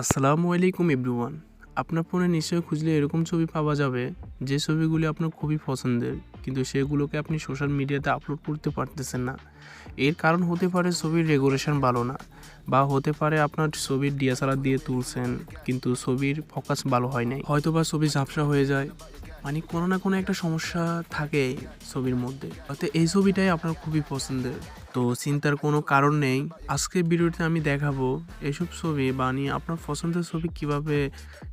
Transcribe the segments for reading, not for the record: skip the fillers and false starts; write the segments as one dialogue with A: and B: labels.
A: আসসালামু আলাইকুম এভরিওয়ান। আপনার ফোনে নিশ্চয়ই খুঁজলে এরকম ছবি পাওয়া যাবে যে ছবিগুলি আপনার খুবই পছন্দের, কিন্তু সেগুলোকে আপনি সোশ্যাল মিডিয়াতে আপলোড করতে পারতেছেন না। এর কারণ হতে পারে ছবির রেগুলেশন ভালো না, বা হতে পারে আপনার ছবির ডিএসএলআর দিয়ে তুলছেন কিন্তু ছবির ফোকাস ভালো হয় নাই, হয়তো বা ছবি ঝাপসা হয়ে যায়। মানে কোনো না কোনো একটা সমস্যা থাকে ছবির মধ্যে, অর্থাৎ এই ছবিটাই আপনার খুবই পছন্দের। তো চিন্তার কোনো কারণ নেই, আজকের ভিডিওতে আমি দেখাবো এইসব ছবি বানিয়ে আপনার পছন্দের ছবি কিভাবে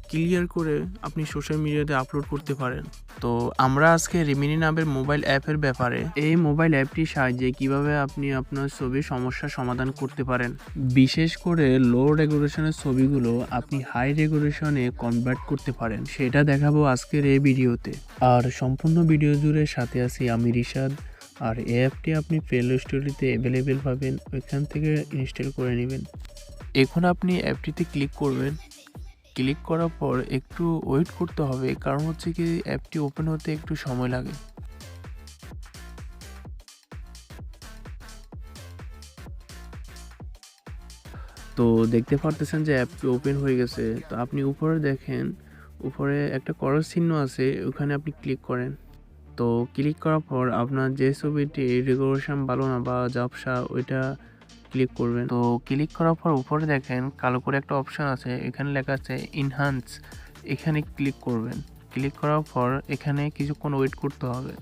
A: ক্লিয়ার করে আপনি সোশ্যাল মিডিয়াতে আপলোড করতে পারেন। তো আমরা আজকে রিমিনি নামের মোবাইল অ্যাপের ব্যাপারে, এই মোবাইল অ্যাপটির সাহায্যে কিভাবে আপনি আপনার ছবির সমস্যার সমাধান করতে পারেন, বিশেষ করে লো রেগুলেশনের ছবিগুলো আপনি হাই রেগুলেশনে কনভার্ট করতে পারেন, সেটা দেখাবো আজকের এই ভিডিওতে। আর সম্পূর্ণ ভিডিও জুড়ে সাথে আছি আমি রিশাদ। আর এই অ্যাপটি আপনি প্লে স্টোরিতে অ্যাভেলেবেল পাবেন, ওইখান থেকে ইনস্টল করে নেবেন। এখন আপনি অ্যাপটিতে ক্লিক করবেন। ক্লিক করার পর একটু ওয়েট করতে হবে, কারণ হচ্ছে কি অ্যাপটি ওপেন হতে একটু সময় লাগে। তো দেখতে পারতেছেন যে অ্যাপটি ওপেন হয়ে গেছে। তো আপনি উপরে দেখেন, উপরে একটা করস চিহ্ন আছে, ওখানে আপনি ক্লিক করেন। তো ক্লিক করার পর আপনার যে ছবিটি রেজলিউশন ভালো না বা ঝাপসা, ওইটা ক্লিক করবেন। তো ক্লিক করার পর উপরে দেখেন কালো করে একটা অপশন আছে, এখানে লেখা আছে ইনহান্স, এখানে ক্লিক করবেন। ক্লিক করার পর এখানে কিছুক্ষণ ওয়েট করতে হবে।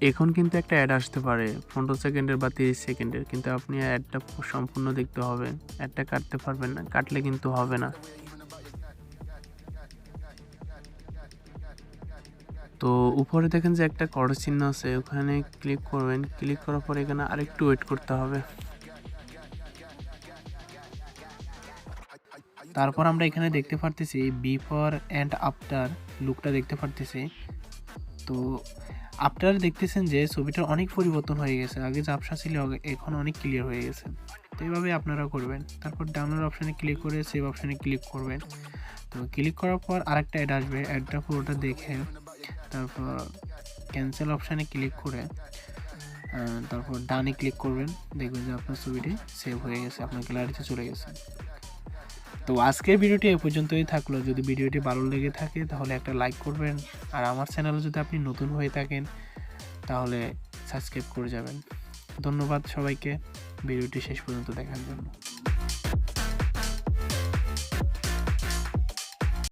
A: এখন কিন্তু একটা অ্যাড আসতে পারে 15 সেকেন্ডের বা 30 সেকেন্ডের, কিন্তু আপনি অ্যাডটা সম্পূর্ণ দেখতে হবে, অ্যাডটা কাটতে পারবেন না, কাটলে কিন্তু হবে না। তো উপরে দেখেন যে একটা করস চিহ্ন আছে, ওখানে ক্লিক করবেন। ক্লিক করার পর এখানে আরেকটু ওয়েট করতে হবে। তারপর আমরা এখানে দেখতে পারতেছি বিফোর অ্যান্ড আফটার লুকটা দেখতে পারতেছি। তো আফটার দেখতেছেন যে ছবিটার অনেক পরিবর্তন হয়ে গেছে, আগে ঝাপসা ছিল এখন অনেক ক্লিয়ার হয়ে গেছে। তো এইভাবে আপনারা করবেন। তারপর ডাউনলোড অপশানে ক্লিক করে সেভ অপশানে ক্লিক করবেন। তো ক্লিক করার পর আরেকটা অ্যাড আসবে, অ্যাডটা পুরোটা দেখে তারপর ক্যান্সেল অপশানে ক্লিক করে তারপর ডানে ক্লিক করবেন। দেখবেন যে আপনার ছবিটি সেভ হয়ে গেছে, আপনার গ্যালারিতে চলে গেছে। তো আজকের ভিডিওটি এ পর্যন্তই থাকলো। যদি ভিডিওটি ভালো লেগে থাকে তাহলে একটা লাইক করবেন, আর আমার চ্যানেলে যদি আপনি নতুন হয়ে থাকেন তাহলে সাবস্ক্রাইব করে যাবেন। ধন্যবাদ সবাইকে ভিডিওটি শেষ পর্যন্ত দেখার জন্য।